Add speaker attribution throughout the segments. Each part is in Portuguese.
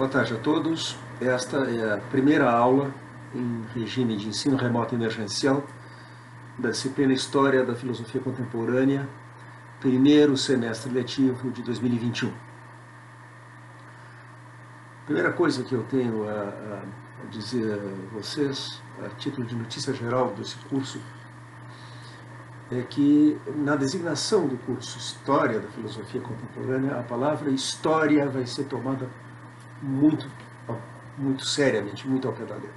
Speaker 1: Boa tarde a todos. Esta é a primeira aula em regime de ensino remoto emergencial da disciplina História da Filosofia Contemporânea, primeiro semestre letivo de 2021. A primeira coisa que eu tenho a dizer a vocês, a título de notícia geral desse curso, é que na designação do curso História da Filosofia Contemporânea, a palavra História vai ser tomada muito seriamente, muito ao pé da letra.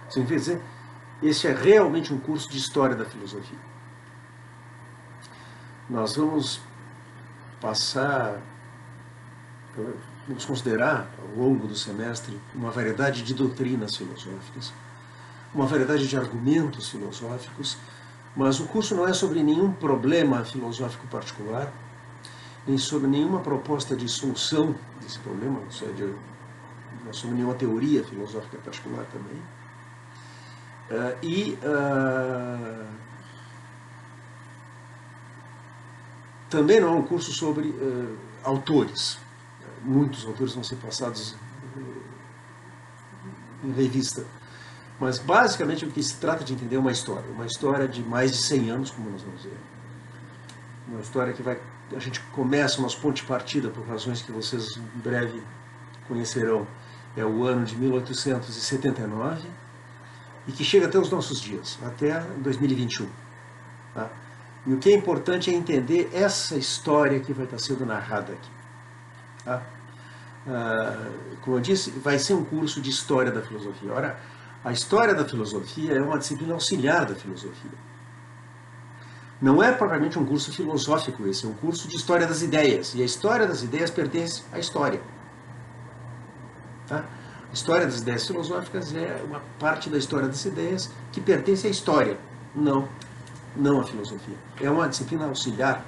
Speaker 1: Significa dizer, esse é realmente um curso de História da Filosofia. Nós vamos considerar, ao longo do semestre, uma variedade de doutrinas filosóficas, uma variedade de argumentos filosóficos, mas o curso não é sobre nenhum problema filosófico particular, nem sobre nenhuma proposta de solução desse problema, não é sobre nenhuma teoria filosófica particular também. Também não é um curso sobre autores. Muitos autores vão ser passados em revista. Mas, basicamente, o que se trata de entender é uma história de mais de 100 anos, como nós vamos ver. Uma história que a gente começa o nosso ponto de partida, por razões que vocês em breve conhecerão, é o ano de 1879, e que chega até os nossos dias, até 2021. Tá? E o que é importante é entender essa história que vai estar sendo narrada aqui. Tá? Como eu disse, vai ser um curso de História da Filosofia. Ora, a História da Filosofia é uma disciplina auxiliar da filosofia. Não é propriamente um curso filosófico esse, é um curso de História das Ideias. E a História das Ideias pertence à História. Tá? A História das Ideias filosóficas é uma parte da História das Ideias que pertence à História, não à filosofia. É uma disciplina auxiliar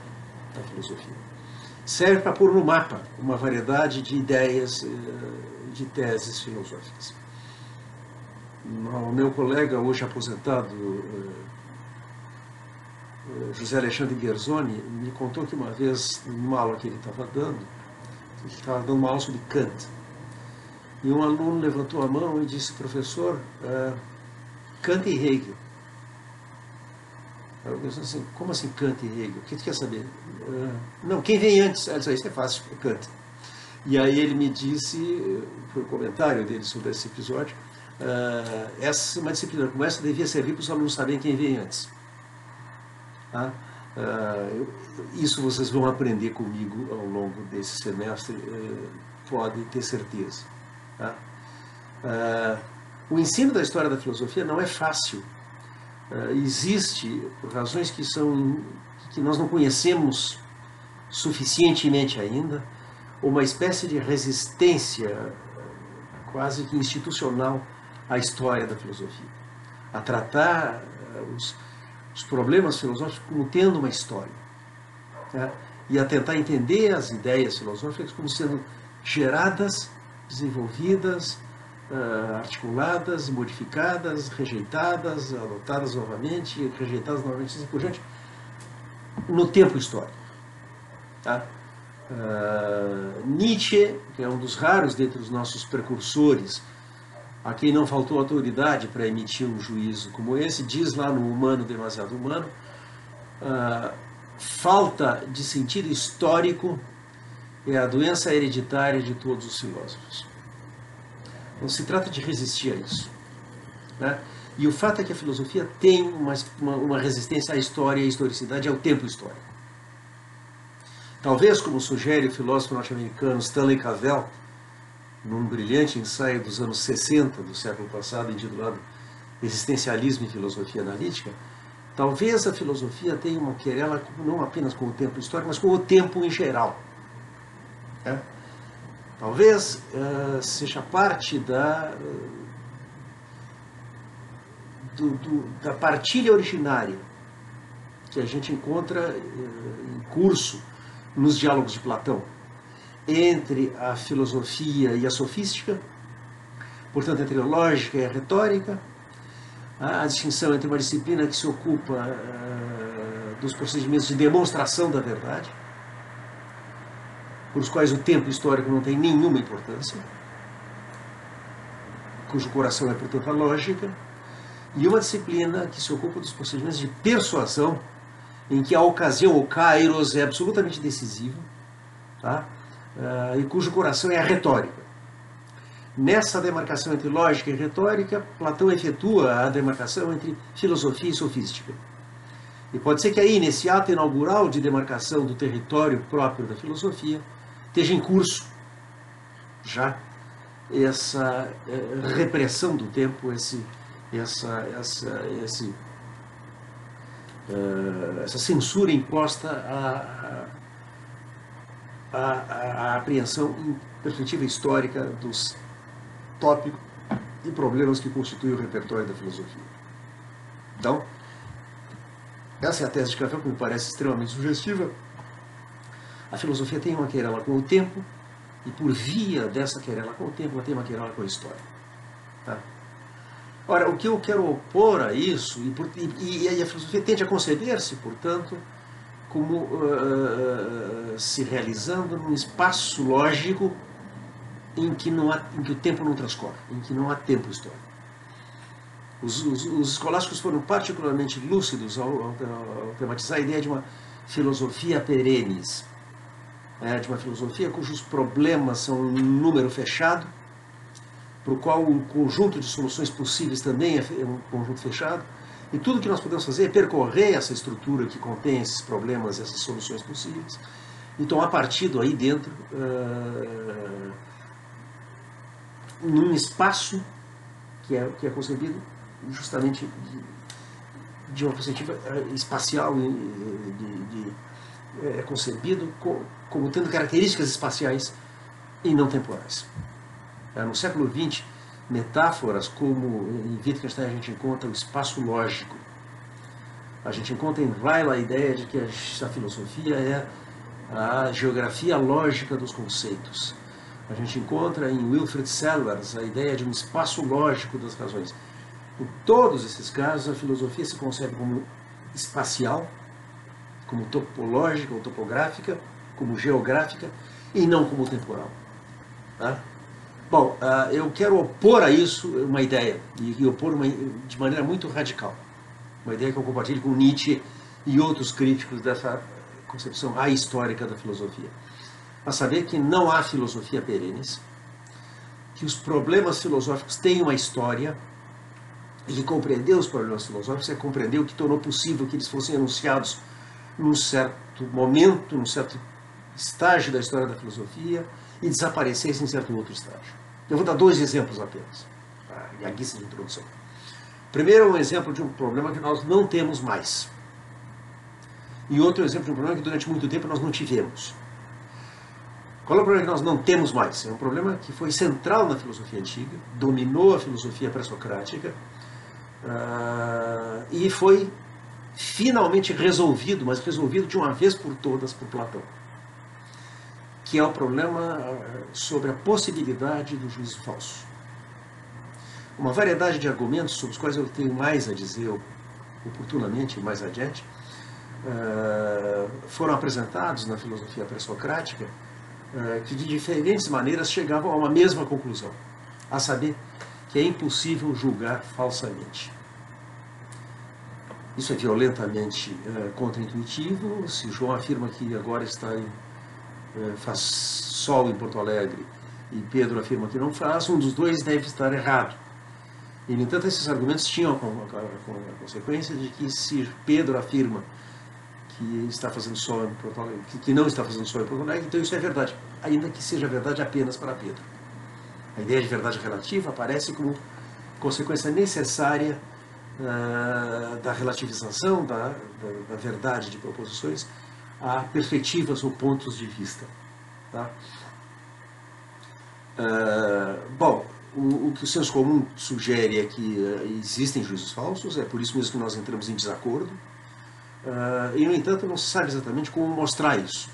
Speaker 1: da filosofia. Serve para pôr no mapa uma variedade de ideias, de teses filosóficas. O meu colega, hoje aposentado, José Alexandre Guerzoni, me contou que uma vez, numa aula que ele estava dando uma aula sobre Kant, e um aluno levantou a mão e disse: professor, Kant e Hegel. Eu pensei assim: como assim Kant e Hegel? O que tu quer saber? Não, quem vem antes? Ele disse: isso é fácil, é Kant. E aí ele me disse, foi o comentário dele sobre esse episódio, uma disciplina como essa devia servir para os alunos saberem quem vem antes. Tá? Isso vocês vão aprender comigo ao longo desse semestre, podem ter certeza. Tá? O ensino da história da filosofia não é fácil. Existe, por razões que nós não conhecemos suficientemente ainda, uma espécie de resistência quase que institucional à história da filosofia, a tratar os problemas filosóficos como tendo uma história, tá? E a tentar entender as ideias filosóficas como sendo geradas, desenvolvidas, articuladas, modificadas, rejeitadas, adotadas novamente, rejeitadas novamente, assim por diante, no tempo histórico. Tá? Nietzsche, que é um dos raros dentre os nossos precursores, a quem não faltou autoridade para emitir um juízo como esse, diz lá no Humano Demasiado Humano, falta de sentido histórico é a doença hereditária de todos os filósofos. Não se trata de resistir a isso. Né? E o fato é que a filosofia tem uma resistência à história e à historicidade, ao tempo histórico. Talvez, como sugere o filósofo norte-americano Stanley Cavell, num brilhante ensaio dos anos 60 do século passado, intitulado Existencialismo e Filosofia Analítica, talvez a filosofia tenha uma querela não apenas com o tempo histórico, mas com o tempo em geral. Né? Talvez seja parte da partilha originária que a gente encontra em curso nos diálogos de Platão, entre a filosofia e a sofística, portanto, entre a lógica e a retórica, a distinção entre uma disciplina que se ocupa dos procedimentos de demonstração da verdade para os quais o tempo histórico não tem nenhuma importância, cujo coração é, portanto, a lógica, e uma disciplina que se ocupa dos procedimentos de persuasão, em que a ocasião, o kairos, é absolutamente decisivo, tá? E cujo coração é a retórica. Nessa demarcação entre lógica e retórica, Platão efetua a demarcação entre filosofia e sofística. E pode ser que aí, nesse ato inaugural de demarcação do território próprio da filosofia, esteja em curso já essa repressão do tempo, essa censura imposta à apreensão em perspectiva histórica dos tópicos e problemas que constituem o repertório da filosofia. Então, essa é a tese de Café, que me parece extremamente sugestiva. A filosofia tem uma querela com o tempo, e por via dessa querela com o tempo, ela tem uma querela com a história. Tá? Ora, o que eu quero opor a isso, e a filosofia tende a conceber-se, portanto, como se realizando num espaço lógico em que o tempo não transcorre, em que não há tempo histórico. Os escolásticos foram particularmente lúcidos ao tematizar a ideia de uma filosofia perenes, de uma filosofia cujos problemas são um número fechado, para o qual um conjunto de soluções possíveis também é um conjunto fechado, e tudo que nós podemos fazer é percorrer essa estrutura que contém esses problemas, essas soluções possíveis, e tomar partido aí dentro, num espaço que é concebido justamente de uma perspectiva espacial, é concebido como tendo características espaciais e não temporais. No século XX, metáforas como em Wittgenstein a gente encontra o espaço lógico. A gente encontra em Weil a ideia de que a filosofia é a geografia lógica dos conceitos. A gente encontra em Wilfrid Sellars a ideia de um espaço lógico das razões. Em todos esses casos, a filosofia se concebe como espacial, como topológica ou topográfica, como geográfica, e não como temporal. Tá? Bom, eu quero opor a isso uma ideia, e opor de maneira muito radical. Uma ideia que eu compartilho com Nietzsche e outros críticos dessa concepção ahistórica da filosofia. A saber que não há filosofia perenes, que os problemas filosóficos têm uma história, e que compreender os problemas filosóficos é compreender o que tornou possível que eles fossem enunciados num certo momento, num certo estágio da história da filosofia, e desaparecessem em certo outro estágio. Eu vou dar 2 exemplos apenas, a guisa de introdução. Primeiro é um exemplo de um problema que nós não temos mais. E outro exemplo de um problema que durante muito tempo nós não tivemos. Qual é o problema que nós não temos mais? É um problema que foi central na filosofia antiga, dominou a filosofia pré-socrática, e foi finalmente resolvido, mas resolvido de uma vez por todas por Platão, que é o problema sobre a possibilidade do juízo falso. Uma variedade de argumentos sobre os quais eu tenho mais a dizer oportunamente, mais adiante, foram apresentados na filosofia pré-socrática, que de diferentes maneiras chegavam a uma mesma conclusão, a saber que é impossível julgar falsamente. Isso é violentamente contra-intuitivo. Se João afirma que agora faz sol em Porto Alegre e Pedro afirma que não faz, um dos dois deve estar errado. E, no entanto, esses argumentos tinham a consequência de que se Pedro afirma que está fazendo sol em Porto Alegre, que não está fazendo sol em Porto Alegre, então isso é verdade, ainda que seja verdade apenas para Pedro. A ideia de verdade relativa aparece como consequência necessária da relativização da verdade de proposições a perspectivas ou pontos de vista. Tá? Bom, o que o senso comum sugere é que existem juízos falsos, é por isso mesmo que nós entramos em desacordo, e, no entanto, não se sabe exatamente como mostrar isso.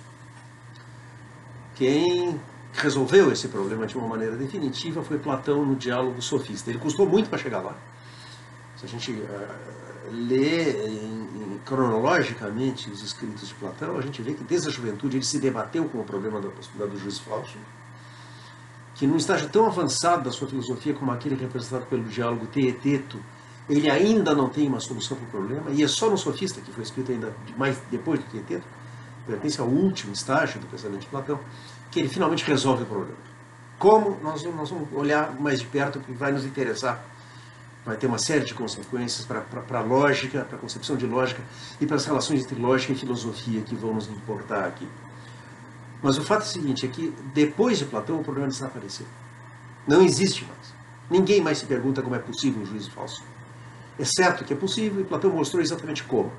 Speaker 1: Quem resolveu esse problema de uma maneira definitiva foi Platão no Diálogo Sofista. Ele custou muito para chegar lá. Se a gente lê cronologicamente os escritos de Platão, a gente vê que desde a juventude ele se debateu com o problema da possibilidade do juízo falso, que num estágio tão avançado da sua filosofia como aquele representado pelo diálogo Teeteto, ele ainda não tem uma solução para o problema, e é só no Sofista, que foi escrito ainda mais depois do Teeteto, pertence ao último estágio do pensamento de Platão, que ele finalmente resolve o problema. Como? Nós vamos olhar mais de perto, porque vai nos interessar. Vai ter uma série de consequências para a lógica, para a concepção de lógica e para as relações entre lógica e filosofia que vão nos importar aqui. Mas o fato é o seguinte, é que depois de Platão o problema desapareceu. Não existe mais. Ninguém mais se pergunta como é possível um juízo falso. É certo que é possível e Platão mostrou exatamente como.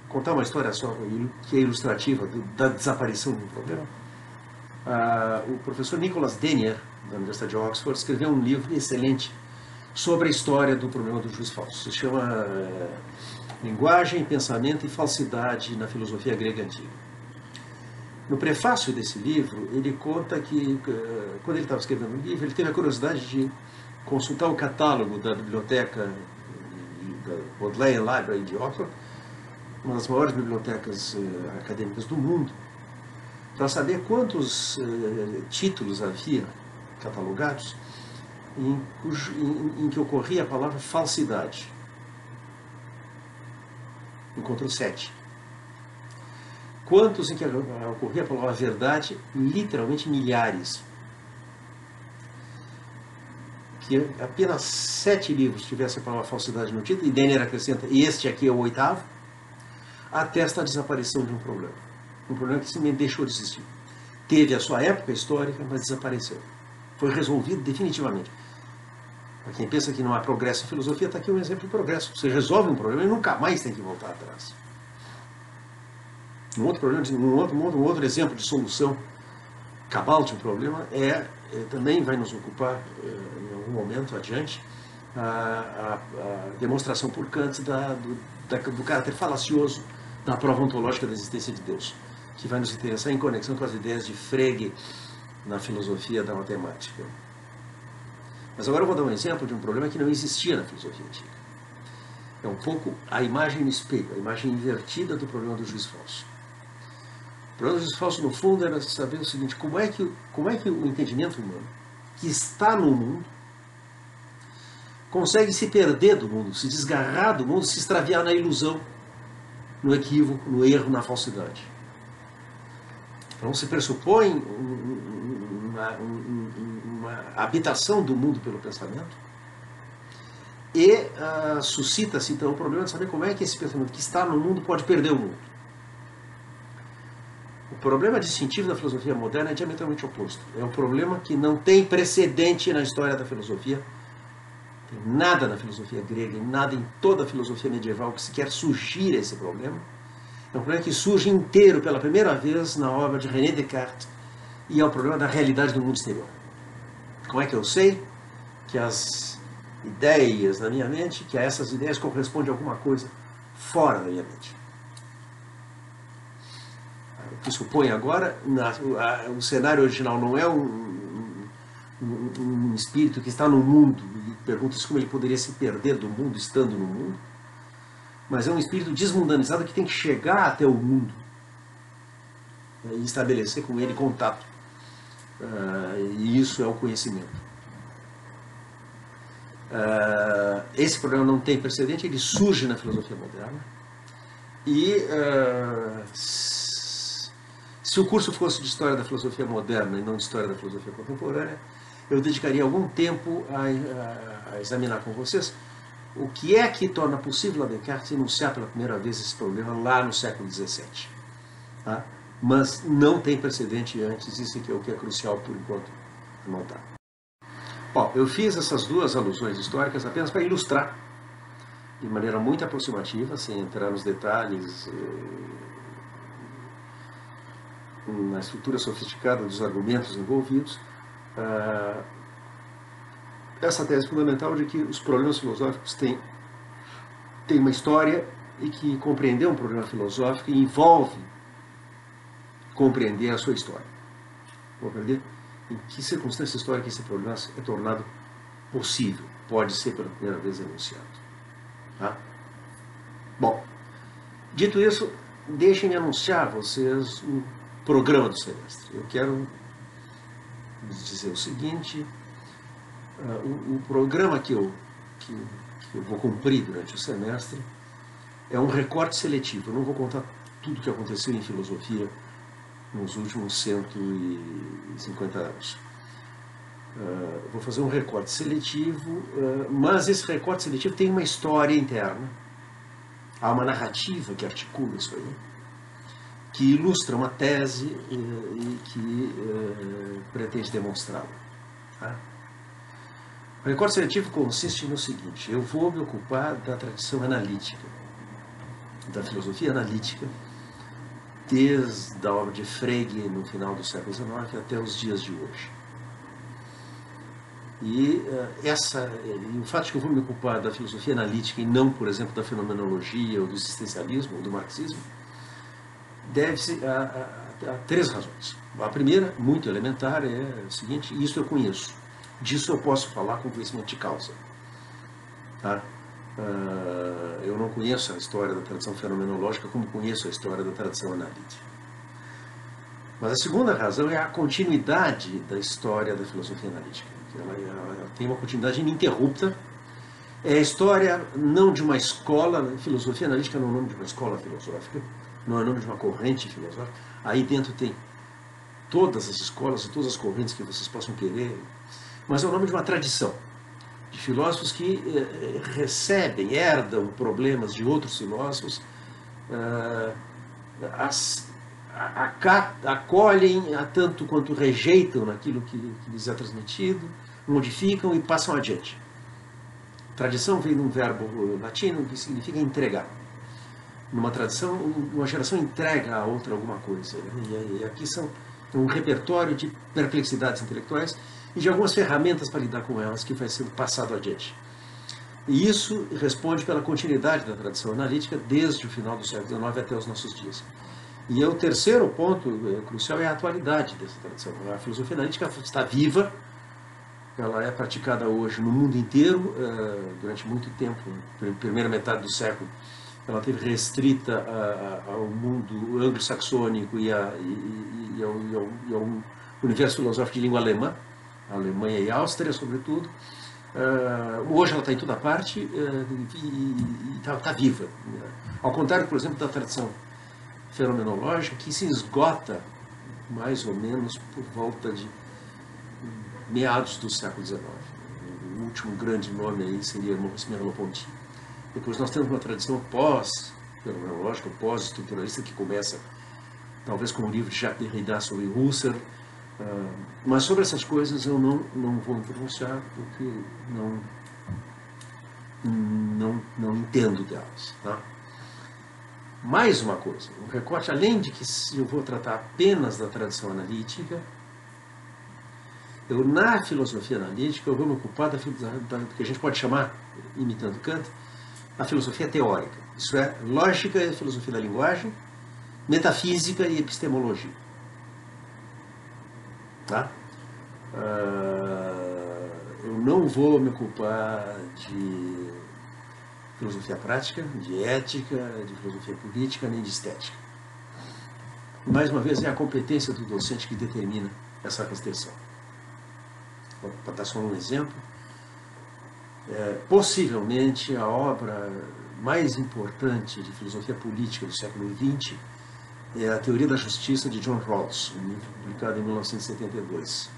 Speaker 1: Contar uma história só que é ilustrativa da desaparição de um problema. O professor Nicholas Denyer, da Universidade de Oxford, escreveu um livro excelente sobre a história do problema do juízo falso. Se chama Linguagem, Pensamento e Falsidade na Filosofia Grega Antiga. No prefácio desse livro, ele conta que, quando ele estava escrevendo o livro, ele teve a curiosidade de consultar o catálogo da biblioteca da Bodleian Library de Oxford, uma das maiores bibliotecas acadêmicas do mundo, para saber quantos títulos havia catalogados em que ocorria a palavra falsidade. Encontrou 7. Quantos em que ocorria a palavra verdade? Literalmente milhares. Que apenas 7 livros tivessem a palavra falsidade no título, e Denner acrescenta, e este aqui é o 8º, atesta a desaparição de um problema. Um problema que simplesmente deixou de existir. Teve a sua época histórica, mas desapareceu. Foi resolvido definitivamente. Para quem pensa que não há progresso em filosofia, está aqui um exemplo de progresso. Você resolve um problema e nunca mais tem que voltar atrás. Um outro exemplo de solução cabal de um problema também vai nos ocupar em algum momento adiante a demonstração por Kant do caráter falacioso da prova ontológica da existência de Deus, que vai nos interessar em conexão com as ideias de Frege na filosofia da matemática. Mas agora eu vou dar um exemplo de um problema que não existia na filosofia antiga. É um pouco a imagem no espelho, a imagem invertida do problema do juízo falso. O problema do juízo falso, no fundo, era saber o seguinte, como é que o entendimento humano, que está no mundo, consegue se perder do mundo, se desgarrar do mundo, se extraviar na ilusão, no equívoco, no erro, na falsidade. Então se pressupõe uma habitação do mundo pelo pensamento e suscita-se então o problema de saber como é que esse pensamento que está no mundo pode perder o mundo. O problema distintivo da filosofia moderna é diametralmente oposto. É um problema que não tem precedente na história da filosofia. Tem nada na filosofia grega, nada em toda a filosofia medieval que sequer sugira esse problema. É um problema que surge inteiro pela primeira vez na obra de René Descartes e é o problema da realidade do mundo exterior. Como é que eu sei que as ideias na minha mente, que a essas ideias corresponde a alguma coisa fora da minha mente? O que supõe agora, o cenário original não é um espírito que está no mundo e pergunta-se como ele poderia se perder do mundo estando no mundo, mas é um espírito desmundanizado que tem que chegar até o mundo e estabelecer com ele contato. E isso é o conhecimento. Esse problema não tem precedente, ele surge na filosofia moderna. E se o curso fosse de História da Filosofia Moderna e não de História da Filosofia Contemporânea, eu dedicaria algum tempo a examinar com vocês o que é que torna possível a Descartes enunciar pela primeira vez esse problema lá no século XVII. Tá? Mas não tem precedente antes, isso é o que é crucial por enquanto notar. Bom, eu fiz essas duas alusões históricas apenas para ilustrar, de maneira muito aproximativa, sem entrar nos detalhes, na estrutura sofisticada dos argumentos envolvidos, essa tese fundamental de que os problemas filosóficos têm uma história e que compreender um problema filosófico envolve compreender a sua história. Compreender em que circunstância histórica esse problema é tornado possível, pode ser pela primeira vez enunciado. Tá? Bom, dito isso, deixem-me anunciar a vocês o programa do semestre. Eu quero dizer o seguinte, o programa que eu vou cumprir durante o semestre é um recorte seletivo. Eu não vou contar tudo o que aconteceu em filosofia nos últimos 150 anos. Vou fazer um recorte seletivo, mas esse recorte seletivo tem uma história interna. Há uma narrativa que articula isso aí, que ilustra uma tese e que pretende demonstrá-la. Tá? O recorte seletivo consiste no seguinte: eu vou me ocupar da tradição analítica, da filosofia analítica, desde a obra de Frege no final do século XIX até os dias de hoje. E o fato de que eu vou me ocupar da filosofia analítica e não, por exemplo, da fenomenologia ou do existencialismo ou do marxismo, deve-se a três razões. A primeira, muito elementar, é o seguinte: isso eu conheço, disso eu posso falar com conhecimento de causa. Tá? Eu não conheço a história da tradição fenomenológica como conheço a história da tradição analítica. Mas a segunda razão é a continuidade da história da filosofia analítica. Ela tem uma continuidade ininterrupta. É a história não de uma escola, filosofia analítica não é o nome de uma escola filosófica, não é o nome de uma corrente filosófica. Aí dentro tem todas as escolas e todas as correntes que vocês possam querer, mas é o nome de uma tradição, de filósofos que recebem, herdam problemas de outros filósofos, acolhem tanto quanto rejeitam naquilo que lhes é transmitido, modificam e passam adiante. Tradição vem de um verbo latino que significa entregar. Numa tradição, uma geração entrega a outra alguma coisa. E aqui são um repertório de perplexidades intelectuais e de algumas ferramentas para lidar com elas que vai sendo passado adiante. E isso responde pela continuidade da tradição analítica desde o final do século XIX até os nossos dias. E o terceiro ponto crucial é a atualidade dessa tradição. A filosofia analítica está viva, ela é praticada hoje no mundo inteiro, durante muito tempo, na primeira metade do século. Ela esteve restrita ao mundo anglo-saxônico e ao universo filosófico de língua alemã, a Alemanha e a Áustria, sobretudo. Hoje ela está em toda parte e está viva. Ao contrário, por exemplo, da tradição fenomenológica, que se esgota mais ou menos por volta de meados do século XIX. O último grande nome aí seria Maurice Merleau-Ponty. Depois nós temos uma tradição pós-fenomenológica, pós-estruturalista, que começa talvez com o livro de Jacques Derrida sobre Husserl, mas sobre essas coisas eu não vou me pronunciar porque não entendo delas. Tá? Mais uma coisa, um recorte, além de que eu vou tratar apenas da tradição analítica, na filosofia analítica eu vou me ocupar do que a gente pode chamar, imitando Kant, a filosofia teórica. Isso é, lógica e filosofia da linguagem, metafísica e epistemologia. Tá? Eu não vou me ocupar de filosofia prática, de ética, de filosofia política, nem de estética. Mais uma vez, é a competência do docente que determina essa restrição. Para dar só um exemplo, possivelmente a obra mais importante de filosofia política do século XX é a Teoria da Justiça de John Rawls, um livro publicado em 1972.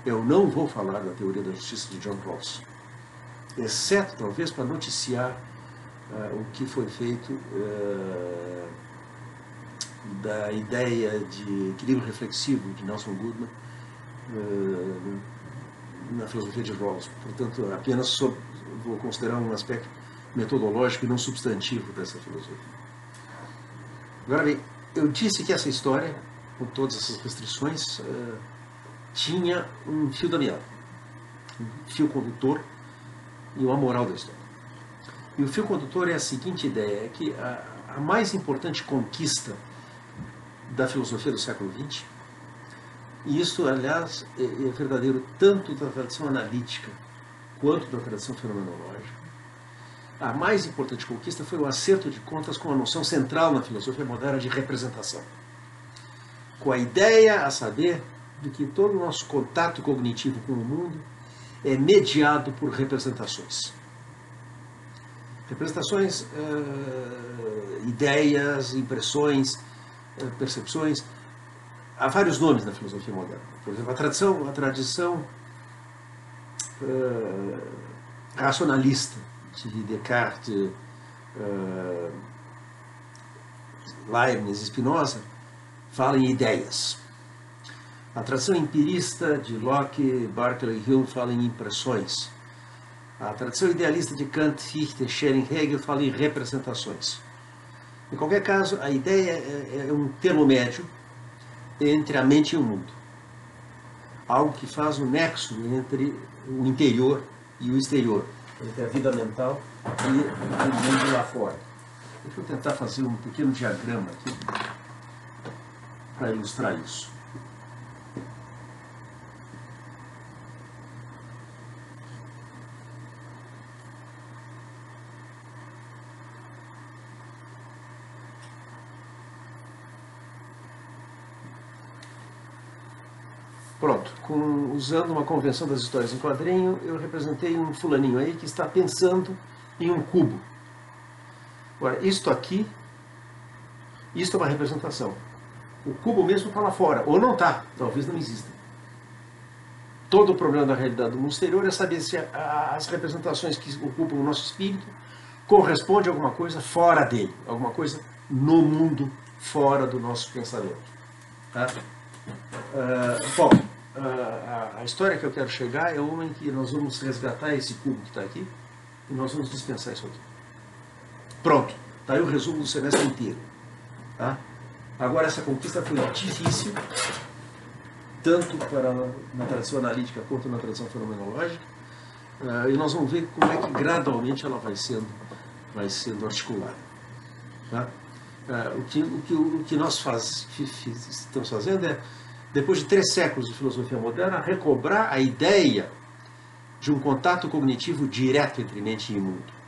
Speaker 1: Eu não vou falar da Teoria da Justiça de John Rawls, exceto talvez para noticiar o que foi feito da ideia de equilíbrio reflexivo de Nelson Goodman na filosofia de Rawls. Portanto, apenas vou considerar um aspecto metodológico e não substantivo dessa filosofia. Agora bem, eu disse que essa história, com todas essas restrições, tinha um fio da meada, um fio condutor e uma moral da história. E o fio condutor é a seguinte ideia, é que a mais importante conquista da filosofia do século XX, e isso, aliás, é verdadeiro tanto da tradição analítica quanto da tradição fenomenológica. A mais importante conquista foi o acerto de contas com a noção central na filosofia moderna de representação. Com a ideia, a saber, de que todo o nosso contato cognitivo com o mundo é mediado por representações. Representações, ideias, impressões, percepções. Há vários nomes na filosofia moderna. Por exemplo, a tradição racionalista de Descartes, Leibniz e Spinoza fala em ideias. A tradição empirista de Locke, Berkeley e Hume fala em impressões. A tradição idealista de Kant, Fichte, Schelling e Hegel fala em representações. Em qualquer caso, a ideia é um termo médio entre a mente e o mundo. Algo que faz o nexo entre o interior e o exterior, entre a vida mental e o mundo lá fora. Deixa eu tentar fazer um pequeno diagrama aqui para ilustrar isso. Pronto, usando uma convenção das histórias em quadrinho, eu representei um fulaninho aí que está pensando em um cubo. Agora, isto aqui, isto é uma representação. O cubo mesmo está lá fora, ou não está, talvez não exista. Todo o problema da realidade do mundo exterior é saber se as representações que ocupam o nosso espírito correspondem a alguma coisa fora dele, alguma coisa no mundo fora do nosso pensamento. Tá? Bom, a história que eu quero chegar é uma em que nós vamos resgatar esse cubo que está aqui e nós vamos dispensar isso aqui. Pronto, está aí o resumo do semestre inteiro. Tá? Agora, essa conquista foi difícil, tanto na tradição analítica quanto na tradição fenomenológica, e nós vamos ver como é que gradualmente ela vai sendo articulada. Tá? O que nós estamos fazendo é, depois de 3 séculos de filosofia moderna, recobrar a ideia de um contato cognitivo direto entre mente e mundo.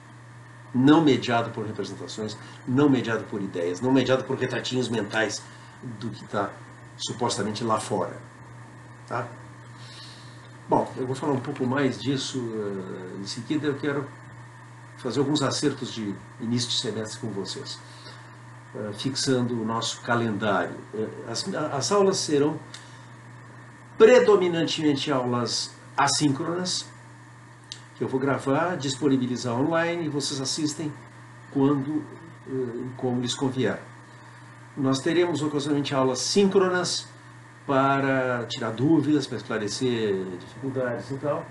Speaker 1: Não mediado por representações, não mediado por ideias, não mediado por retratinhos mentais do que está supostamente lá fora. Tá? Bom, eu vou falar um pouco mais disso em seguida. Eu quero fazer alguns acertos de início de semestre com vocês, fixando o nosso calendário. As aulas serão predominantemente aulas assíncronas, que eu vou gravar, disponibilizar online e vocês assistem quando e como lhes convier. Nós teremos ocasionalmente aulas síncronas para tirar dúvidas, para esclarecer dificuldades e tal.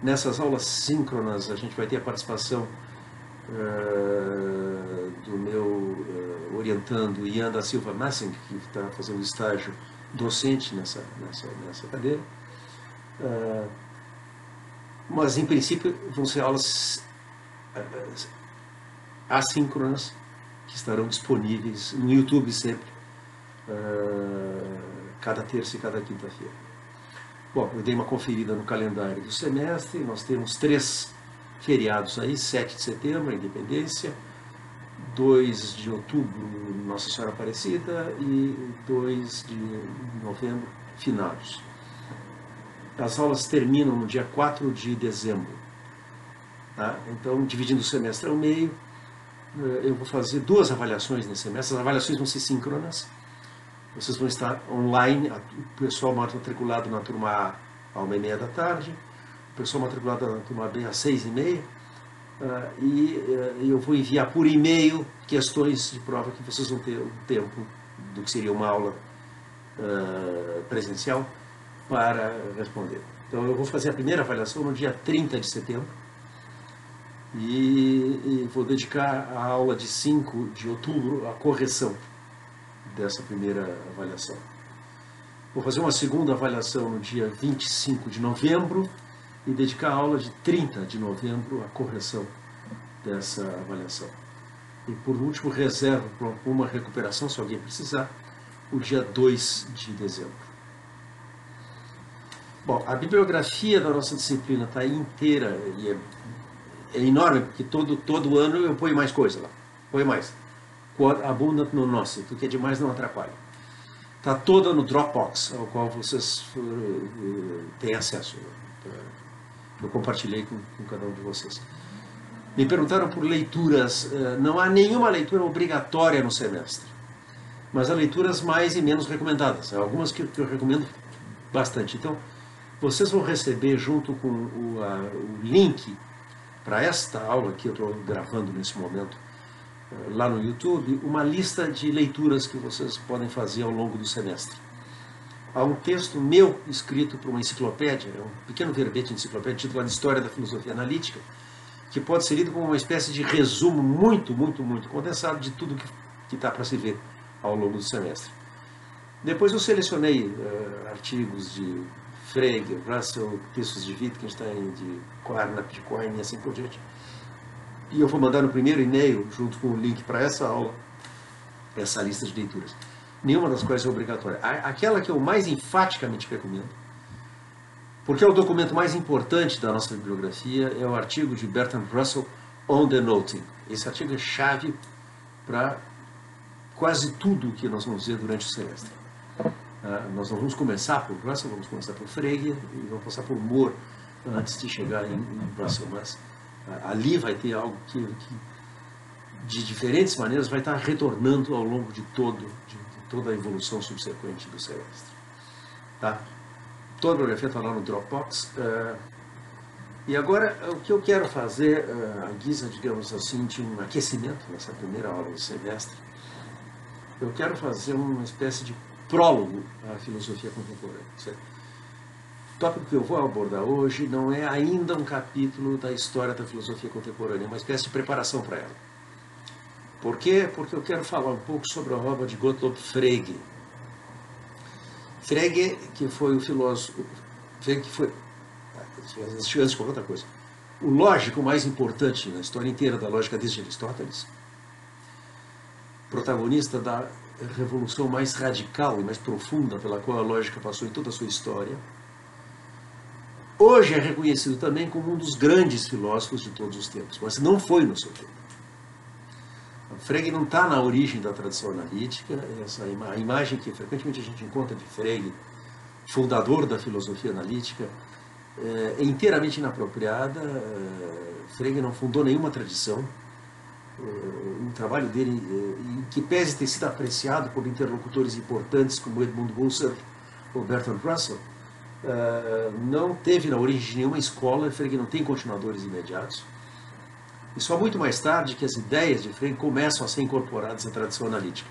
Speaker 1: Nessas aulas síncronas a gente vai ter a participação do meu orientando Ian da Silva Massing, que está fazendo estágio docente nessa cadeira. Mas em princípio vão ser aulas assíncronas que estarão disponíveis no YouTube sempre, cada terça e cada quinta-feira. Bom, eu dei uma conferida no calendário do semestre. Nós temos 3 feriados aí: 7 de setembro, a Independência, 2 de outubro, Nossa Senhora Aparecida, e 2 de novembro, Finados. As aulas terminam no dia 4 de dezembro. Tá? Então, dividindo o semestre ao meio, eu vou fazer 2 avaliações nesse semestre. As avaliações vão ser síncronas. Vocês vão estar online, o pessoal matriculado na turma A às 1h30 da tarde, o pessoal matriculado na turma B às 6h30, e eu vou enviar por e-mail questões de prova que vocês vão ter o tempo do que seria uma aula presencial para responder. Então eu vou fazer a primeira avaliação no dia 30 de setembro e vou dedicar a aula de 5 de outubro à correção dessa primeira avaliação. Vou fazer uma segunda avaliação no dia 25 de novembro e dedicar a aula de 30 de novembro à correção dessa avaliação. E por último, reservo para uma recuperação, se alguém precisar, o dia 2 de dezembro. Bom, a bibliografia da nossa disciplina está inteira e é enorme, porque todo ano eu ponho mais coisa lá. Ponho mais. Quod abundat no nosso, o que é demais não atrapalha. Está toda no Dropbox, ao qual vocês têm acesso. Eu compartilhei com cada um de vocês. Me perguntaram por leituras. Não há nenhuma leitura obrigatória no semestre, mas há leituras mais e menos recomendadas. Há algumas que eu recomendo bastante. Então, vocês vão receber junto com o link para esta aula que eu estou gravando nesse momento, lá no YouTube, uma lista de leituras que vocês podem fazer ao longo do semestre. Há um texto meu escrito para uma enciclopédia, é um pequeno verbete de enciclopédia titulado História da Filosofia Analítica, que pode ser lido como uma espécie de resumo muito condensado de tudo que está para se ver ao longo do semestre. Depois eu selecionei artigos de Frege, Russell, textos de Wittgenstein, de Carnap, de Quine e assim por diante. E eu vou mandar no primeiro e-mail, junto com o link para essa aula, essa lista de leituras. Nenhuma das quais é obrigatória. Aquela que eu mais enfaticamente recomendo, porque é o documento mais importante da nossa bibliografia, é o artigo de Bertrand Russell, On the Noting. Esse artigo é chave para quase tudo o que nós vamos ver durante o semestre. Nós não vamos começar por Russell, vamos começar por Frege e vamos passar por Moore antes de chegar em Russell. Mas ali vai ter algo que de diferentes maneiras vai estar retornando ao longo de toda a evolução subsequente do semestre. Tá? Toda a bibliografia está lá no Dropbox. E agora, o que eu quero fazer, à guisa, digamos assim, de um aquecimento nessa primeira aula do semestre, eu quero fazer uma espécie de prólogo à filosofia contemporânea. O tópico que eu vou abordar hoje não é ainda um capítulo da história da filosofia contemporânea, é uma espécie de preparação para ela. Por quê? Porque eu quero falar um pouco sobre a obra de Gottlob Frege. Frege, que foi o filósofo, Frege que foi, antes de qualquer outra coisa, o lógico mais importante na história inteira da lógica desde Aristóteles, protagonista da revolução mais radical e mais profunda pela qual a lógica passou em toda a sua história, hoje é reconhecido também como um dos grandes filósofos de todos os tempos, mas não foi no seu tempo. Frege não está na origem da tradição analítica, a imagem que frequentemente a gente encontra de Frege, fundador da filosofia analítica, é inteiramente inapropriada. Frege não fundou nenhuma tradição. O trabalho dele, que pese ter sido apreciado por interlocutores importantes como Edmund Husserl ou Bertrand Russell, não teve na origem de nenhuma escola. Frege não tem continuadores imediatos. E só muito mais tarde que as ideias de Frege começam a ser incorporadas à tradição analítica.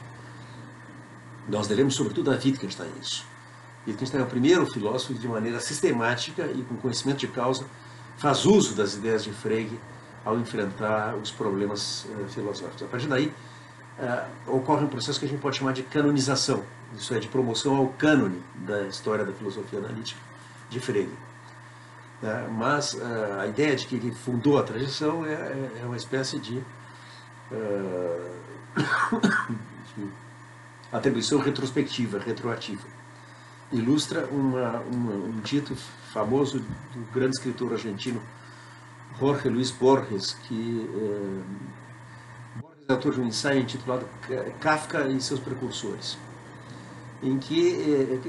Speaker 1: Nós devemos sobretudo a Wittgenstein isso. Wittgenstein é o primeiro filósofo que, de maneira sistemática e com conhecimento de causa, faz uso das ideias de Frege ao enfrentar os problemas filosóficos. A partir daí, ocorre um processo que a gente pode chamar de canonização, isso é, de promoção ao cânone da história da filosofia analítica de Frege. Mas a ideia de que ele fundou a tradição é uma espécie de atribuição retrospectiva, retroativa. Ilustra um dito famoso do grande escritor argentino Jorge Luis Borges, que Borges é autor de um ensaio intitulado Kafka e seus precursores, em que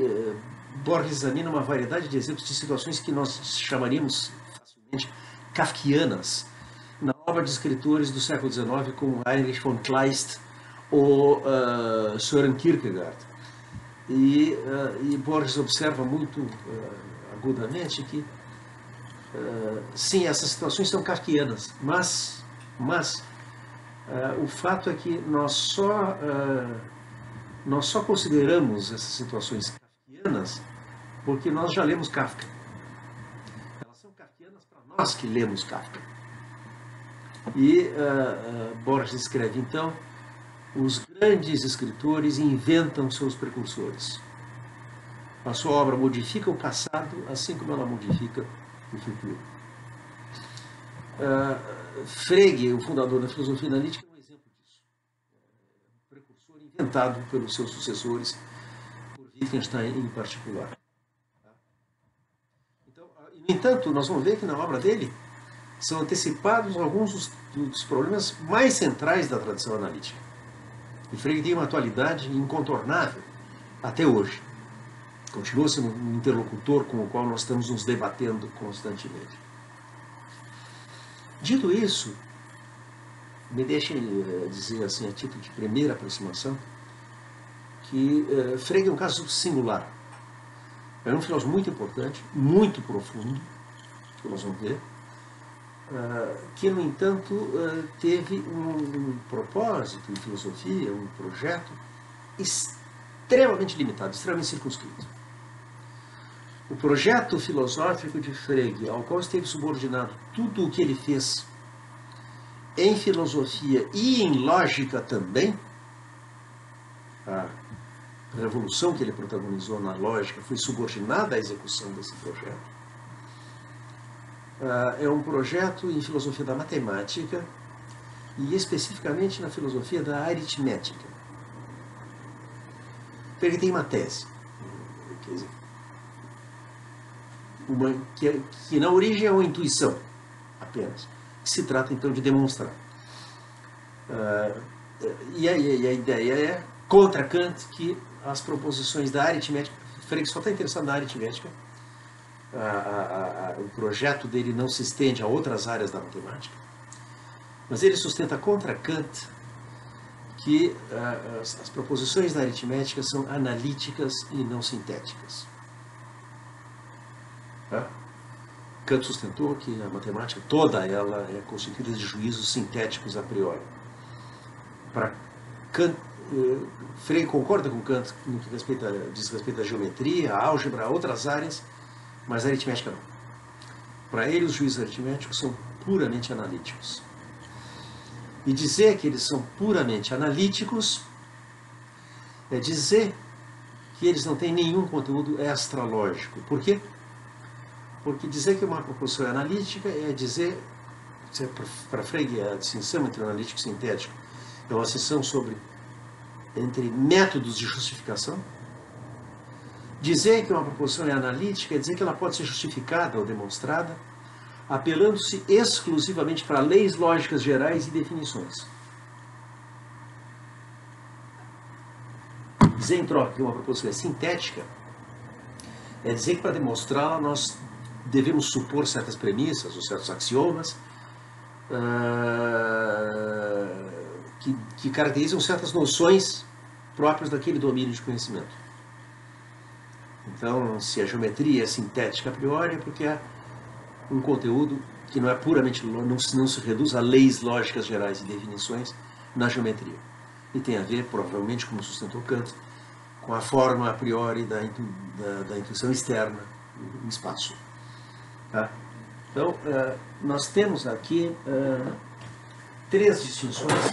Speaker 1: Borges examina uma variedade de exemplos de situações que nós chamaríamos facilmente kafkianas na obra de escritores do século XIX, como Heinrich von Kleist ou Søren Kierkegaard. E Borges observa muito agudamente que sim, essas situações são kafkianas, mas o fato é que nós só consideramos essas situações kafkianas porque nós já lemos Kafka. Elas são kafkianas para nós que lemos Kafka. E Borges escreve, então, os grandes escritores inventam seus precursores. A sua obra modifica o passado, assim como ela modifica o futuro. Frege, o fundador da filosofia analítica, é um exemplo disso. Um precursor inventado pelos seus sucessores, por Wittgenstein em particular. No entanto, nós vamos ver que na obra dele são antecipados alguns dos problemas mais centrais da tradição analítica. E Frege tem uma atualidade incontornável até hoje. Continua sendo um interlocutor com o qual nós estamos nos debatendo constantemente. Dito isso, me deixem dizer assim, a título de primeira aproximação, que Frege é um caso singular. É um filósofo muito importante, muito profundo, que nós vamos ver, que, no entanto, teve um propósito em filosofia, um projeto extremamente limitado, extremamente circunscrito. O projeto filosófico de Frege, ao qual esteve subordinado tudo o que ele fez em filosofia e em lógica também, a revolução que ele protagonizou na lógica foi subordinada à execução desse projeto. É um projeto em filosofia da matemática e especificamente na filosofia da aritmética. Ele tem uma tese, quer dizer, que na origem é uma intuição apenas, que se trata então de demonstrar. E a ideia é, contra Kant, que as proposições da aritmética, Frege só está interessado na aritmética, o projeto dele não se estende a outras áreas da matemática, mas ele sustenta contra Kant que as proposições da aritmética são analíticas e não sintéticas. Kant sustentou que a matemática toda ela é constituída de juízos sintéticos a priori. Para Kant, Frege concorda com Kant no que diz respeito à geometria, à álgebra, a outras áreas, mas a aritmética não. Para ele, os juízos aritméticos são puramente analíticos. E dizer que eles são puramente analíticos é dizer que eles não têm nenhum conteúdo extralógico. Por quê? Porque dizer que uma proposição é analítica é dizer, para Frege, a distinção entre analítico e sintético é uma distinção entre métodos de justificação. Dizer que uma proposição é analítica é dizer que ela pode ser justificada ou demonstrada apelando-se exclusivamente para leis lógicas gerais e definições. Dizer, em troca, que uma proposição é sintética é dizer que para demonstrá-la nós devemos supor certas premissas ou certos axiomas que caracterizam certas noções próprias daquele domínio de conhecimento. Então, se a geometria é sintética a priori, é porque é um conteúdo que não é puramente, não se reduz a leis lógicas gerais e definições na geometria. E tem a ver, provavelmente, como sustentou Kant, com a forma a priori da intuição externa no espaço. Tá? Então, nós temos aqui três distinções.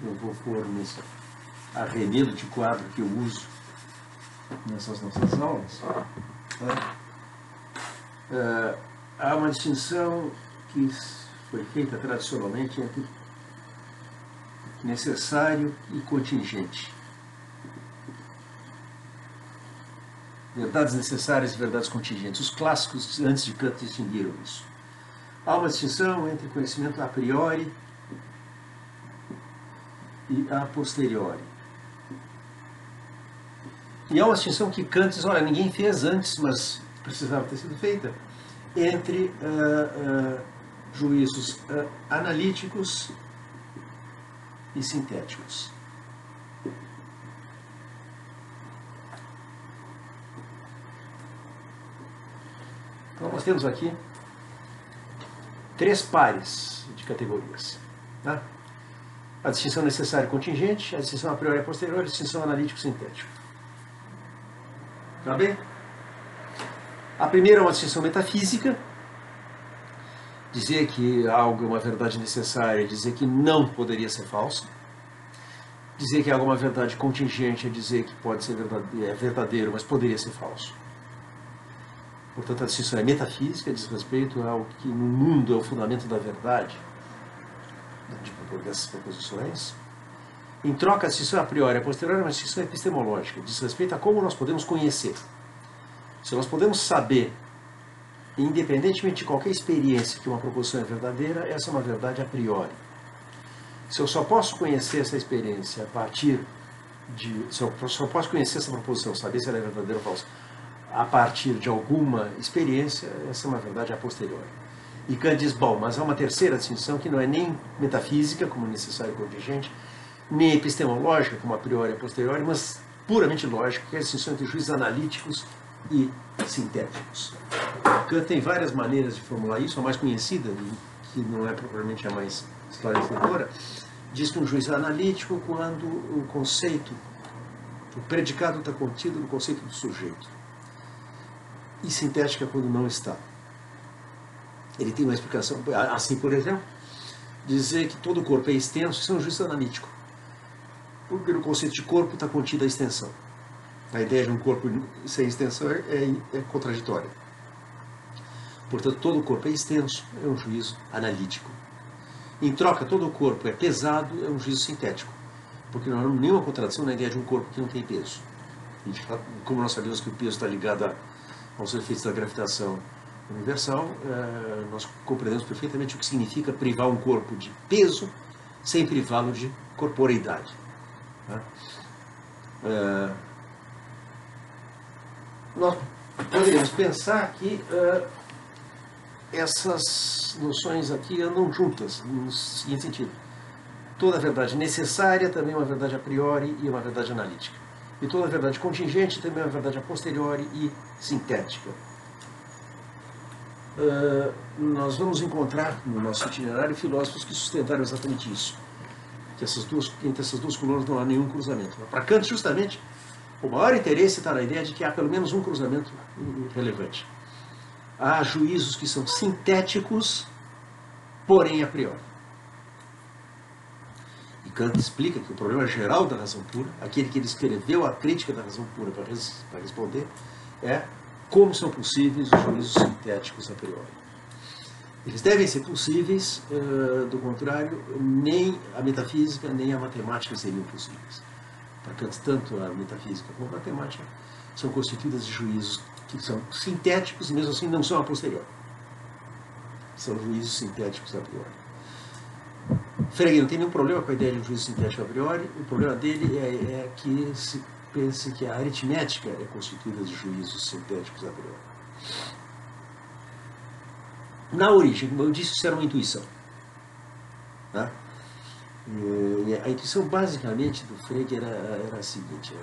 Speaker 1: Eu vou pôr nesse arremedo de quadro que eu uso nessas nossas aulas. Há uma distinção que foi feita tradicionalmente entre necessário e contingente. Verdades necessárias e verdades contingentes. Os clássicos, antes de Kant, distinguiram isso. Há uma distinção entre conhecimento a priori e a posteriori. E há uma distinção que Kant diz, olha, ninguém fez antes, mas precisava ter sido feita, entre juízos analíticos e sintéticos. Então nós temos aqui três pares de categorias. Tá? A distinção necessária e contingente, a distinção a priori e a posteriori, a distinção analítico-sintético. Tá bem? A primeira é uma distinção metafísica, dizer que algo é uma verdade necessária, dizer que não poderia ser falso. Dizer que algo é uma verdade contingente é dizer que pode ser verdadeiro, mas poderia ser falso. Portanto, a distinção é metafísica, diz respeito ao que no mundo é o fundamento da verdade, dessas proposições. Em troca, a distinção a priori e a posteriori é uma distinção epistemológica, diz respeito a como nós podemos conhecer. Se nós podemos saber independentemente de qualquer experiência que uma proposição é verdadeira, essa é uma verdade a priori. Se eu só posso conhecer essa experiência a partir de... Se eu só posso conhecer essa proposição, saber se ela é verdadeira ou falsa, a partir de alguma experiência, essa é uma verdade a posteriori. E Kant diz, bom, mas há uma terceira distinção que não é nem metafísica, como necessário e contingente, nem epistemológica, como a priori e a posteriori, mas puramente lógica, que é a distinção entre juízos analíticos e sintéticos. Kant tem várias maneiras de formular isso, a mais conhecida, que não é propriamente a mais esclarecedora, diz que um juízo é analítico quando o conceito, o predicado está contido no conceito do sujeito, e sintética quando não está. Ele tem uma explicação, assim, por exemplo, dizer que todo o corpo é extenso, isso é um juízo analítico, porque no conceito de corpo está contida a extensão. A ideia de um corpo sem extensão é contraditória. Portanto, todo o corpo é extenso, é um juízo analítico. Em troca, todo o corpo é pesado, é um juízo sintético, porque não há nenhuma contradição na ideia de um corpo que não tem peso. E, como nós sabemos que o peso está ligado aos efeitos da gravitação universal, nós compreendemos perfeitamente o que significa privar um corpo de peso sem privá-lo de corporeidade. Nós poderíamos pensar que essas noções aqui andam juntas, no seguinte sentido. Toda verdade necessária também é uma verdade a priori e uma verdade analítica. E toda verdade contingente também é uma verdade a posteriori e sintética. Nós vamos encontrar no nosso itinerário filósofos que sustentaram exatamente isso. Que entre essas duas colunas não há nenhum cruzamento. Para Kant, justamente, o maior interesse está na ideia de que há pelo menos um cruzamento relevante. Há juízos que são sintéticos, porém a priori. E Kant explica que o problema geral da razão pura, aquele que ele escreveu a crítica da razão pura para responder, é como são possíveis os juízos sintéticos a priori. Eles devem ser possíveis, do contrário, nem a metafísica nem a matemática seriam possíveis. Para Kant, tanto a metafísica como a matemática são constituídas de juízos que são sintéticos e mesmo assim não são a posteriori. São juízos sintéticos a priori. Frege não tem nenhum problema com a ideia de um juízo sintético a priori, o problema dele é que se pense que a aritmética é constituída de juízos sintéticos a priori. Na origem, como eu disse, isso era uma intuição. Tá? E a intuição basicamente do Frege era a seguinte,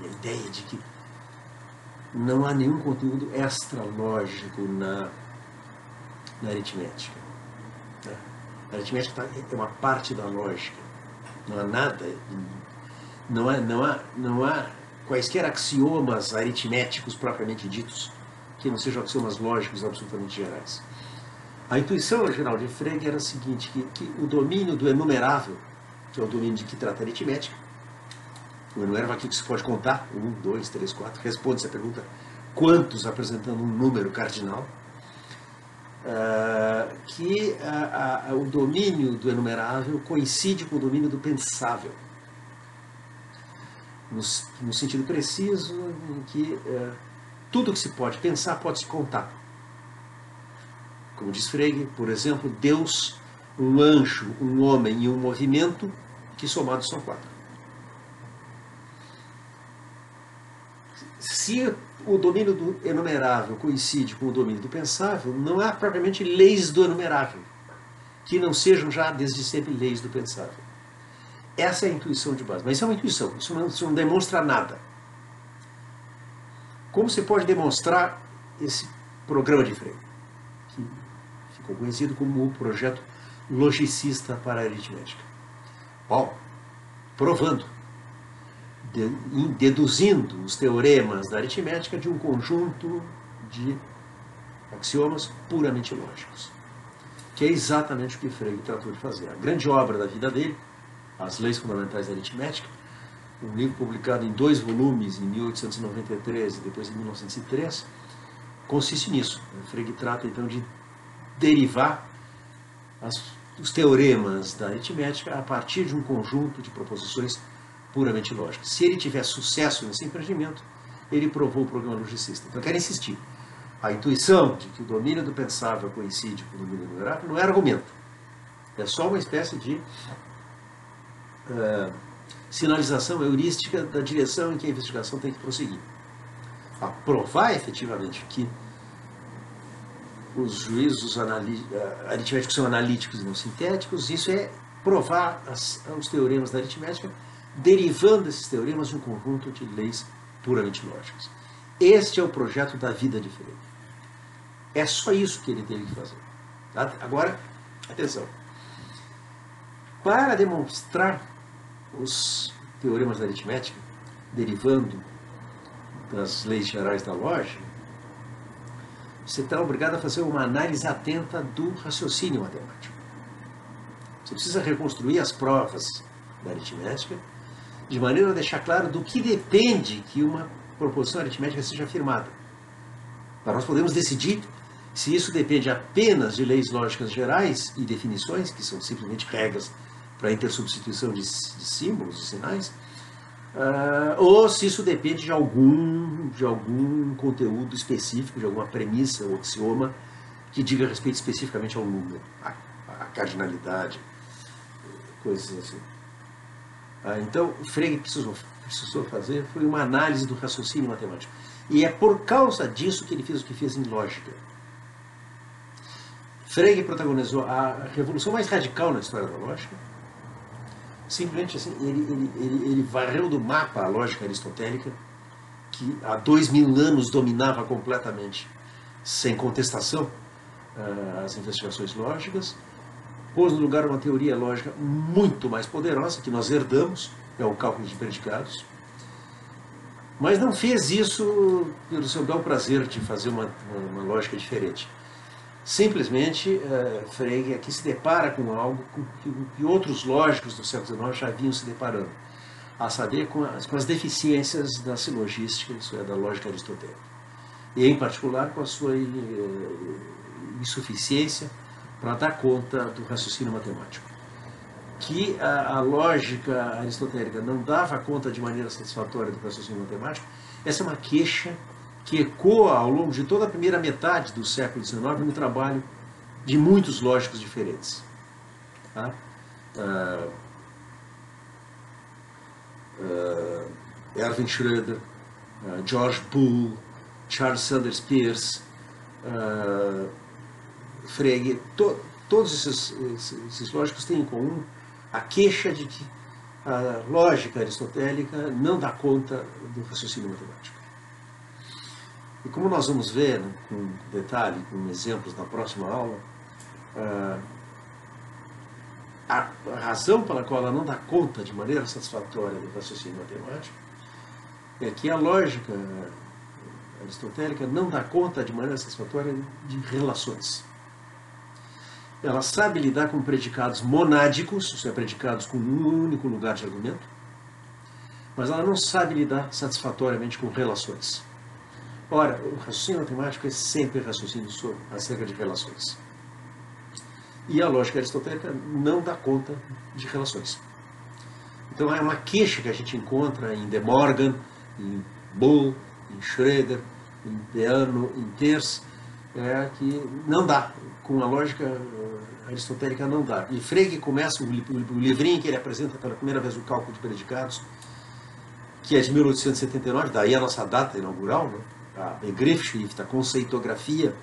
Speaker 1: a ideia de que não há nenhum conteúdo extra-lógico na aritmética. Tá? A aritmética é uma parte da lógica. Não há nada, não há quaisquer axiomas aritméticos propriamente ditos que não sejam axiomas lógicos absolutamente gerais. A intuição geral de Frege era a seguinte, que o domínio do enumerável, que é o domínio de que trata a aritmética, o enumerável aqui que se pode contar, 1, 2, 3, 4, responde-se a pergunta quantos apresentando um número cardinal, que o domínio do enumerável coincide com o domínio do pensável, no sentido preciso em que tudo que se pode pensar pode-se contar. Como diz Frege, por exemplo, Deus, um anjo, um homem e um movimento, que somados são 4. Se o domínio do enumerável coincide com o domínio do pensável, não há propriamente leis do enumerável, que não sejam já desde sempre leis do pensável. Essa é a intuição de base. Mas isso é uma intuição, isso não demonstra nada. Como se pode demonstrar esse programa de Frege, que ficou conhecido como o projeto logicista para a aritmética? Bom, provando, deduzindo os teoremas da aritmética de um conjunto de axiomas puramente lógicos, que é exatamente o que Frege tratou de fazer. A grande obra da vida dele, As Leis Fundamentais da Aritmética, um livro publicado em 2 volumes, em 1893 e depois em 1903, consiste nisso. Frege trata então de derivar os teoremas da aritmética a partir de um conjunto de proposições puramente lógicas. Se ele tiver sucesso nesse empreendimento, ele provou o programa logicista. Então eu quero insistir. A intuição de que o domínio do pensável coincide com o domínio do oráculo não é argumento. É só uma espécie de sinalização heurística da direção em que a investigação tem que prosseguir. A provar efetivamente que os juízos aritméticos são analíticos e não sintéticos, isso é provar os teoremas da aritmética, derivando esses teoremas de um conjunto de leis puramente lógicas. Este é o projeto da vida de Frege. É só isso que ele teve que fazer. Tá? Agora, atenção. Para demonstrar os teoremas da aritmética, derivando das leis gerais da lógica, você está obrigado a fazer uma análise atenta do raciocínio matemático. Você precisa reconstruir as provas da aritmética de maneira a deixar claro do que depende que uma proposição aritmética seja afirmada. Para nós podermos decidir se isso depende apenas de leis lógicas gerais e definições, que são simplesmente regras para a intersubstituição de símbolos, de sinais, ou se isso depende de algum conteúdo específico, de alguma premissa ou axioma que diga respeito especificamente ao número, a cardinalidade, coisas assim. Então, Frege precisou fazer foi uma análise do raciocínio matemático. E é por causa disso que ele fez o que fez em lógica. Frege protagonizou a revolução mais radical na história da lógica. Simplesmente assim, ele varreu do mapa a lógica aristotélica, que há 2000 anos dominava completamente, sem contestação, as investigações lógicas, pôs no lugar uma teoria lógica muito mais poderosa, que nós herdamos, é o cálculo de predicados, mas não fez isso pelo seu bel prazer de fazer uma lógica diferente. Simplesmente, Frege aqui se depara com algo que outros lógicos do século XIX já vinham se deparando, a saber com as deficiências da silogística, isso é, da lógica aristotélica, e em particular com a sua insuficiência para dar conta do raciocínio matemático. Que a lógica aristotélica não dava conta de maneira satisfatória do raciocínio matemático, essa é uma queixa que ecoa ao longo de toda a primeira metade do século XIX no trabalho de muitos lógicos diferentes. Tá? Erwin Schröder, George Boole, Charles Sanders Peirce, Frege, todos esses lógicos têm em comum a queixa de que a lógica aristotélica não dá conta do raciocínio matemático. E como nós vamos ver, né, com detalhe, com exemplos na próxima aula, a razão pela qual ela não dá conta de maneira satisfatória do raciocínio matemático é que a lógica aristotélica não dá conta de maneira satisfatória de relações. Ela sabe lidar com predicados monádicos, isso é, predicados com um único lugar de argumento, mas ela não sabe lidar satisfatoriamente com relações. Ora, o raciocínio matemático é sempre raciocínio acerca de relações. E a lógica aristotélica não dá conta de relações. Então é uma queixa que a gente encontra em De Morgan, em Boole, em Schröder, em Peano, em Peirce, que não dá. Com a lógica aristotélica não dá. E Frege começa o livrinho que ele apresenta pela primeira vez o cálculo de predicados, que é de 1879, daí a nossa data inaugural, né? A Begriffsschrift, a conceitografia,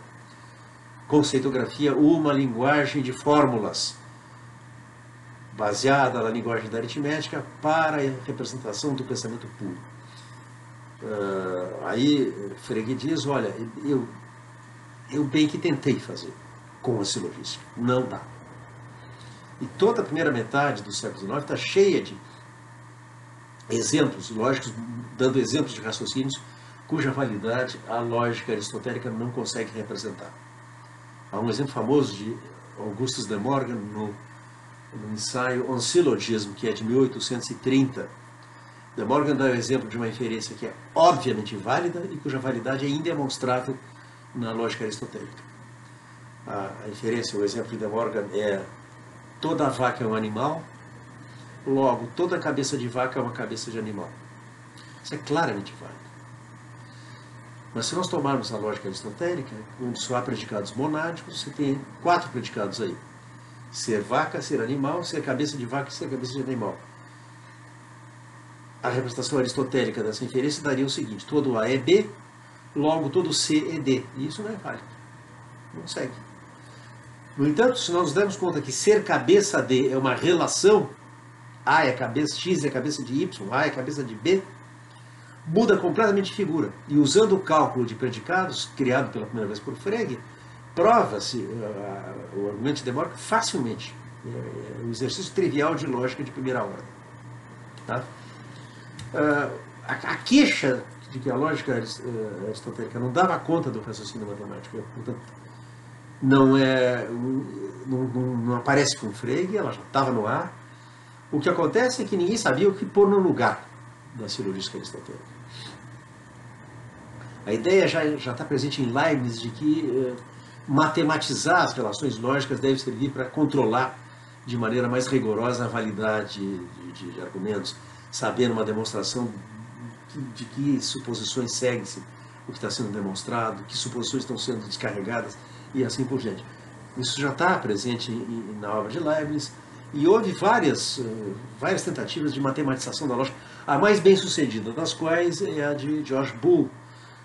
Speaker 1: uma linguagem de fórmulas baseada na linguagem da aritmética para a representação do pensamento puro. Aí Frege diz, olha, eu bem que tentei fazer com a silogística, não dá. E toda a primeira metade do século XIX está cheia de exemplos lógicos, dando exemplos de raciocínios cuja validade a lógica aristotélica não consegue representar. Há um exemplo famoso de Augustus de Morgan no ensaio On Syllogism, que é de 1830. De Morgan dá o exemplo de uma inferência que é obviamente válida e cuja validade é indemonstrável na lógica aristotélica. A inferência, o exemplo de De Morgan é: toda vaca é um animal, logo toda cabeça de vaca é uma cabeça de animal. Isso é claramente válido. Mas se nós tomarmos a lógica aristotélica, onde só há predicados monádicos, você tem 4 predicados aí. Ser vaca, ser animal, ser cabeça de vaca e ser cabeça de animal. A representação aristotélica dessa inferência daria o seguinte: todo A é B, logo todo C é D. E isso não é válido. Não segue. No entanto, se nós nos dermos conta que ser cabeça D é uma relação, A é cabeça, X é cabeça de Y, A é cabeça de B, muda completamente de figura. E usando o cálculo de predicados, criado pela primeira vez por Frege, prova-se o argumento de Demócrito facilmente. É um exercício trivial de lógica de primeira ordem. Tá? A queixa de que a lógica aristotélica não dava conta do raciocínio matemático, portanto, não aparece com Frege, ela já estava no ar. O que acontece é que ninguém sabia o que pôr no lugar da silogística aristotélica. A ideia já está presente em Leibniz de que matematizar as relações lógicas deve servir para controlar de maneira mais rigorosa a validade de argumentos, sabendo uma demonstração de que suposições segue-se o que está sendo demonstrado, que suposições estão sendo descarregadas e assim por diante. Isso já está presente na obra de Leibniz e houve várias tentativas de matematização da lógica, a mais bem sucedida das quais é a de George Boole,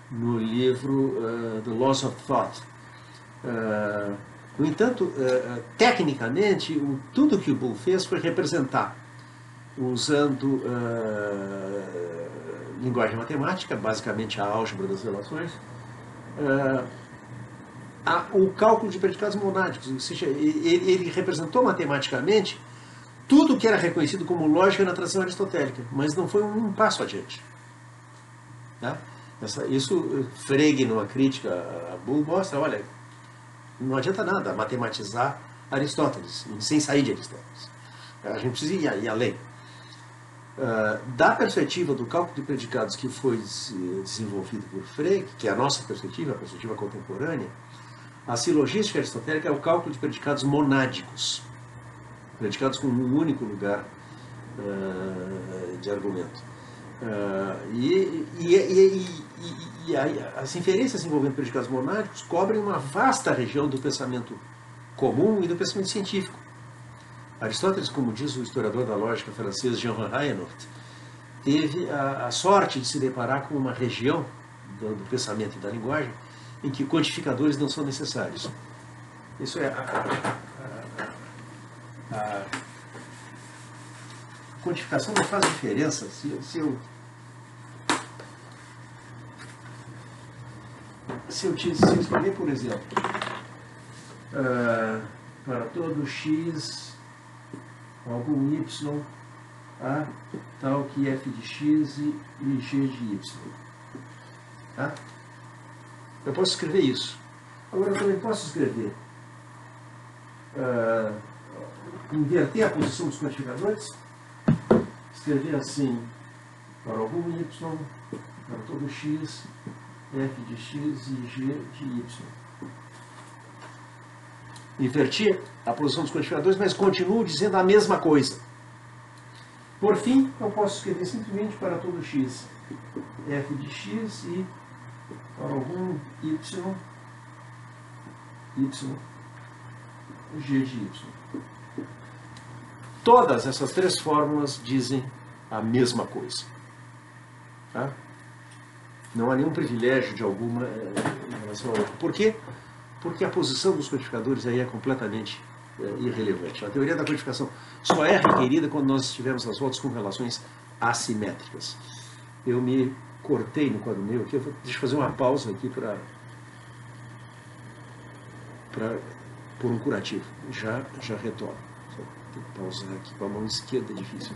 Speaker 1: no livro The Laws of Thought. No entanto, tecnicamente, tudo que o Boole fez foi representar, usando linguagem matemática, basicamente a álgebra das relações, o cálculo de predicados monádicos. Ou seja, ele representou matematicamente tudo que era reconhecido como lógica na tradição aristotélica, mas não foi um passo adiante. Tá? Isso Frege, numa crítica a Boole, mostra, olha, não adianta nada matematizar Aristóteles, sem sair de Aristóteles. A gente precisa ir além. Da perspectiva do cálculo de predicados que foi desenvolvido por Frege, que é a nossa perspectiva, a perspectiva contemporânea, a silogística aristotélica é o cálculo de predicados monádicos, predicados com um único lugar de argumento. As inferências envolvendo predicados monádicos cobrem uma vasta região do pensamento comum e do pensamento científico. Aristóteles, como diz o historiador da lógica francês Jean Reinhold, teve a sorte de se deparar com uma região do pensamento e da linguagem em que quantificadores não são necessários. Isso é a quantificação não faz diferença se eu escrever, por exemplo, para todo x algum y, tal que f de x e g de y. Tá? Eu posso escrever isso. Agora eu também posso escrever, inverter a posição dos quantificadores, escrever assim, para algum y, para todo x, f de x e g de y. Invertir a posição dos quantificadores, mas continuo dizendo a mesma coisa. Por fim, eu posso escrever simplesmente para todo x, f de x e para algum y, g de y. Todas essas 3 fórmulas dizem a mesma coisa. Tá? Não há nenhum privilégio de alguma em relação a outra. Por quê? Porque a posição dos quantificadores aí é completamente irrelevante. A teoria da quantificação só é requerida quando nós tivermos as voltas com relações assimétricas. Eu me cortei no quadro meu aqui, deixa eu fazer uma pausa aqui para por um curativo. Já retorno. Só tem que pausar aqui com a mão esquerda, é difícil.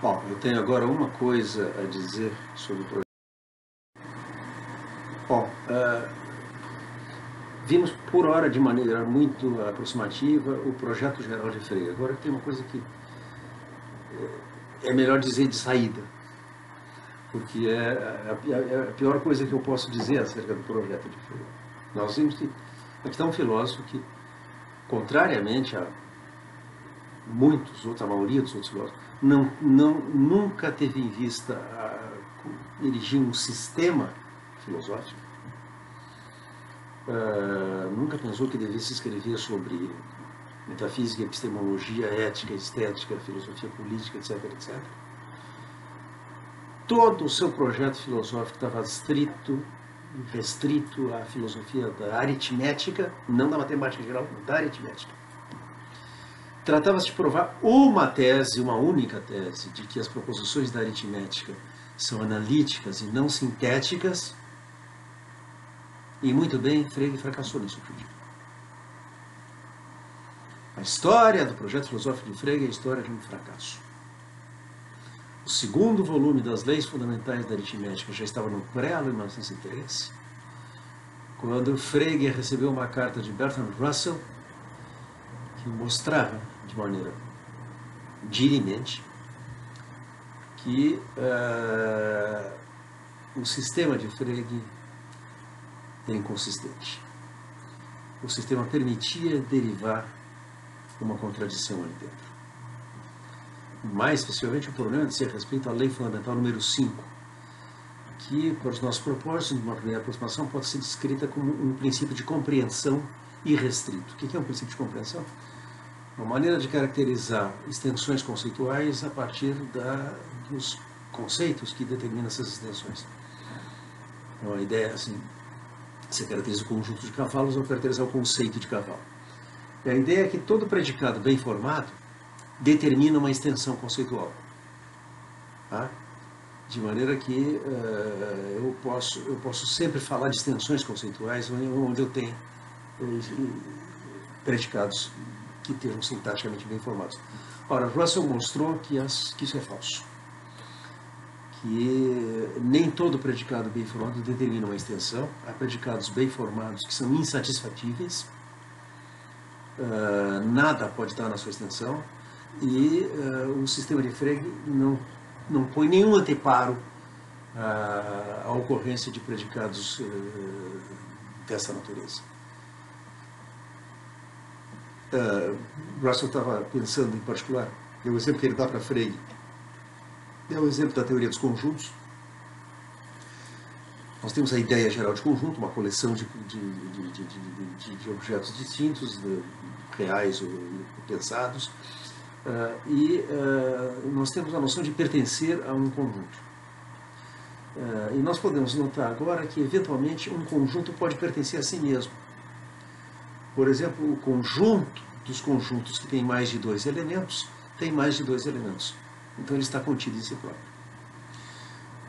Speaker 1: Bom, eu tenho agora uma coisa a dizer sobre o projeto. Bom, vimos por hora de maneira muito aproximativa o projeto geral de Freire. Agora tem uma coisa que é melhor dizer de saída, porque é a pior coisa que eu posso dizer acerca do projeto de Freire. Nós vimos que aqui está um filósofo que, contrariamente a muitos outros, a maioria dos outros filósofos, nunca teve em vista erigir um sistema filosófico, nunca pensou que devesse escrever sobre metafísica, epistemologia, ética, estética, filosofia política, etc, etc. Todo o seu projeto filosófico estava restrito à filosofia da aritmética, não da matemática em geral, da aritmética. Tratava-se de provar uma tese, uma única tese, de que as proposições da aritmética são analíticas e não sintéticas, e muito bem, Frege fracassou nisso tudo. A história do projeto filosófico de Frege é a história de um fracasso. O segundo volume das Leis Fundamentais da Aritmética já estava no pré-1903, quando Frege recebeu uma carta de Bertrand Russell, que mostrava de maneira dirimente que o sistema de Frege é inconsistente. O sistema permitia derivar uma contradição ali dentro. Mais especialmente o problema de ser respeito à lei fundamental número 5, que, para os nossos propósitos, numa primeira aproximação, pode ser descrita como um princípio de compreensão irrestrito. O que é um princípio de compreensão? Uma maneira de caracterizar extensões conceituais a partir dos conceitos que determinam essas extensões. Então, a ideia é assim, você caracteriza o conjunto de cavalos ou caracterizar o conceito de cavalo. E a ideia é que todo predicado bem formado determina uma extensão conceitual. Tá? De maneira que eu posso sempre falar de extensões conceituais onde eu tenho predicados que estejam sintaticamente bem formados. Ora, Russell mostrou que isso é falso. Que nem todo predicado bem formado determina uma extensão. Há predicados bem formados que são insatisfatíveis. Nada pode estar na sua extensão. E o sistema de Frege não põe nenhum anteparo à ocorrência de predicados dessa natureza. Russell estava pensando em particular, o exemplo que ele dá para Frege é o exemplo da teoria dos conjuntos. Nós temos a ideia geral de conjunto, uma coleção de objetos distintos, reais ou pensados, e nós temos a noção de pertencer a um conjunto. E nós podemos notar agora que, eventualmente, um conjunto pode pertencer a si mesmo. Por exemplo, o conjunto dos conjuntos que tem mais de 2 elementos tem mais de 2 elementos. Então ele está contido em si próprio.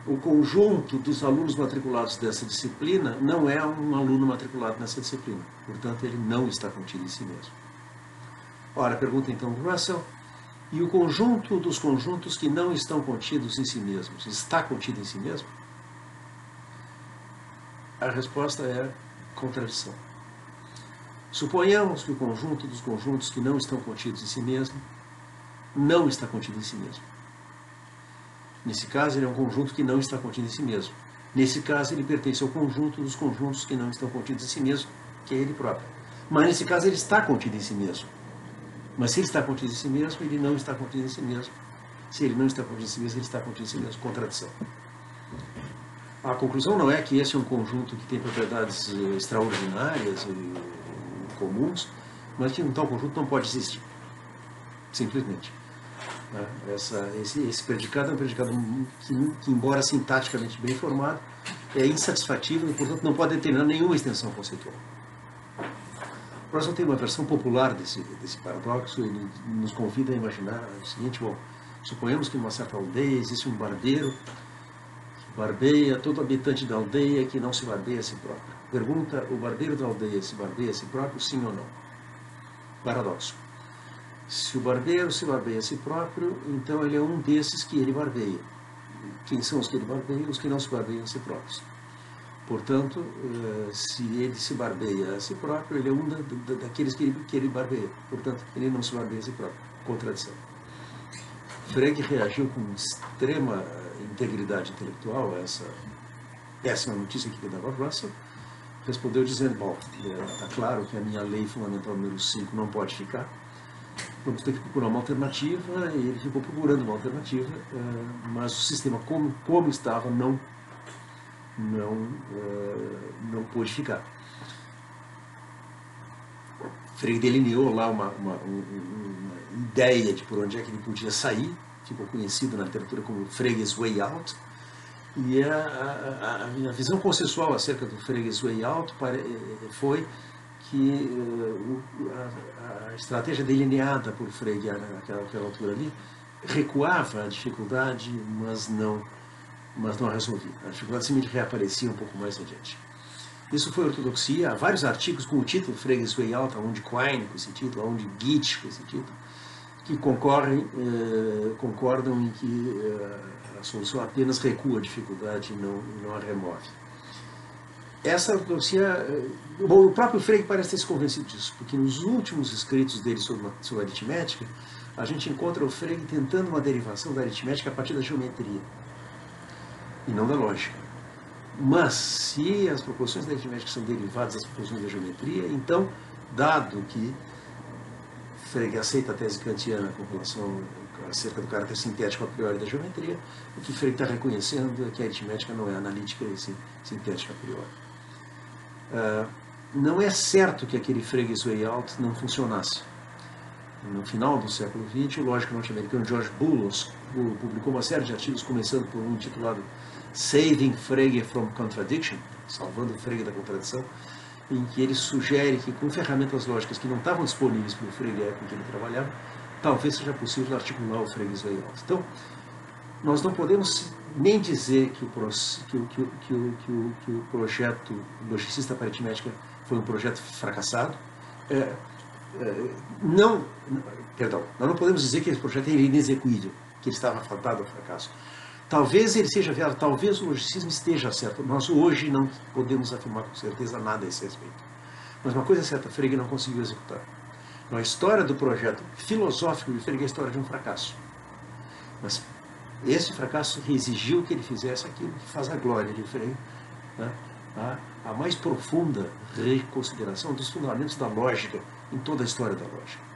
Speaker 1: O conjunto dos alunos matriculados dessa disciplina não é um aluno matriculado nessa disciplina. Portanto, ele não está contido em si mesmo. Ora, pergunta então Russell, e o conjunto dos conjuntos que não estão contidos em si mesmos, está contido em si mesmo? A resposta é contradição. Suponhamos que o conjunto dos conjuntos que não estão contidos em si mesmo não está contido em si mesmo. Nesse caso, ele é um conjunto que não está contido em si mesmo. Nesse caso, ele pertence ao conjunto dos conjuntos que não estão contidos em si mesmo, que é ele próprio. Mas nesse caso, ele está contido em si mesmo. Mas se ele está contido em si mesmo, ele não está contido em si mesmo. Se ele não está contido em si mesmo, ele está contido em si mesmo. Contradição. A conclusão não é que esse é um conjunto que tem propriedades extraordinárias e comuns, mas que um tal conjunto não pode existir. Simplesmente. Esse predicado é um predicado que, embora sintaticamente bem formado, é insatisfatível e, portanto, não pode determinar nenhuma extensão conceitual. Russell tem uma versão popular desse paradoxo e nos convida a imaginar o seguinte: bom, suponhamos que numa certa aldeia existe um barbeiro que barbeia todo habitante da aldeia que não se barbeia a si próprio. Pergunta: o barbeiro da aldeia se barbeia a si próprio, sim ou não? Paradoxo. Se o barbeiro se barbeia a si próprio, então ele é um desses que ele barbeia. Quem são os que ele barbeia? Os que não se barbeiam a si próprios. Portanto, se ele se barbeia a si próprio, ele é um daqueles que ele barbeia. Portanto, ele não se barbeia a si próprio. Contradição. Frege reagiu com extrema integridade intelectual a essa péssima notícia que dava Russell. Respondeu dizendo, bom, está claro que a minha lei fundamental número 5 não pode ficar. Vamos ter que procurar uma alternativa, e ele ficou procurando uma alternativa, mas o sistema como estava não pôde ficar. Frege delineou lá uma ideia de por onde é que ele podia sair, ficou conhecido na literatura como Frege's Way Out, e a minha visão consensual acerca do Frege's Way Out foi que a estratégia delineada por Frege naquela altura ali recuava a dificuldade, mas não resolvia. A dificuldade simplesmente reaparecia um pouco mais adiante. Isso foi ortodoxia. Há vários artigos com o título Frege's Way Out, há um de Quine com esse título, há um de Gitsch com esse título, que concordam em que a solução apenas recua a dificuldade e não a remove. Essa ortodoxia, bom, o próprio Frege parece ter se convencido disso, porque nos últimos escritos dele sobre aritmética, a gente encontra o Frege tentando uma derivação da aritmética a partir da geometria, e não da lógica. Mas, se as proporções da aritmética são derivadas das proporções da geometria, então, dado que Frege aceita a tese kantiana com relação acerca do caráter sintético a priori da geometria, o que Frege está reconhecendo é que a aritmética não é analítica e sim sintética a priori. Não é certo que aquele Frege's Way Out não funcionasse. No final do século XX, o lógico norte-americano George Boulos publicou uma série de artigos, começando por um intitulado Saving Frege from Contradiction, salvando Frege da contradição, em que ele sugere que com ferramentas lógicas que não estavam disponíveis para o Frege com que ele trabalhava, talvez seja possível articular o Frege's Way Out. Então, nós não podemos nem dizer que o projeto logicista para aritmética foi um projeto fracassado. Nós não podemos dizer que esse projeto era inexequível, que ele estava fadado ao fracasso. Talvez ele seja viável, talvez o logicismo esteja certo. Nós hoje não podemos afirmar com certeza nada a esse respeito. Mas uma coisa é certa, Frege não conseguiu executar. A história do projeto filosófico de Frege é a história de um fracasso. Mas esse fracasso exigiu que ele fizesse aquilo que faz a glória de Frege, né? A mais profunda reconsideração dos fundamentos da lógica em toda a história da lógica.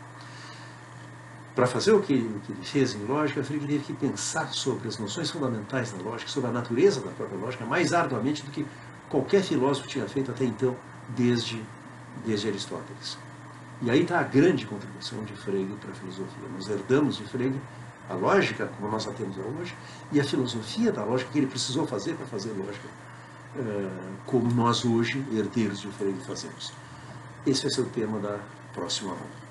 Speaker 1: Para fazer o que ele fez em lógica, Frege teve que pensar sobre as noções fundamentais da lógica, sobre a natureza da própria lógica, mais arduamente do que qualquer filósofo tinha feito até então, desde Aristóteles. E aí está a grande contribuição de Frege para a filosofia. Nós herdamos de Frege a lógica, como nós a temos hoje, e a filosofia da lógica que ele precisou fazer para fazer lógica, como nós hoje, herdeiros de Frege, fazemos. Esse vai ser o tema da próxima aula.